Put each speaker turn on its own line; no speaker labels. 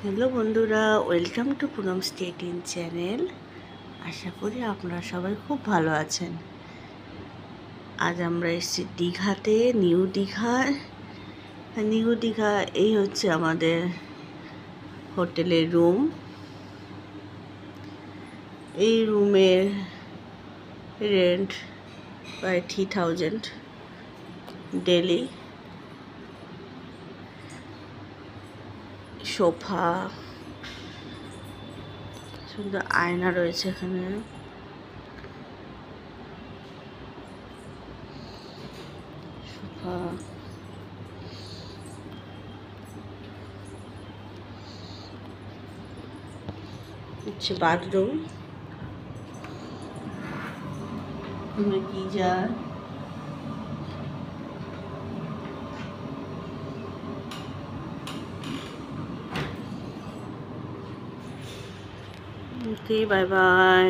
Hello বন্ধুরা, welcome to Poonam state in channel. আশা করি আপনারা সবাই খুব ভালো আছেন। আজ আমরা এসেছি দীঘাতে, নিউ দীঘায়। নিউ দীঘা এই হচ্ছে আমাদের হোটেলের রুম। এই রুমের রেন্ট প্রায় 3000 ডেলি। সোফা, সুন্দর আয়না রয়েছে এখানে। সোফা, হচ্ছে বাথরুম, গিজার, ওকে, বাই বাই।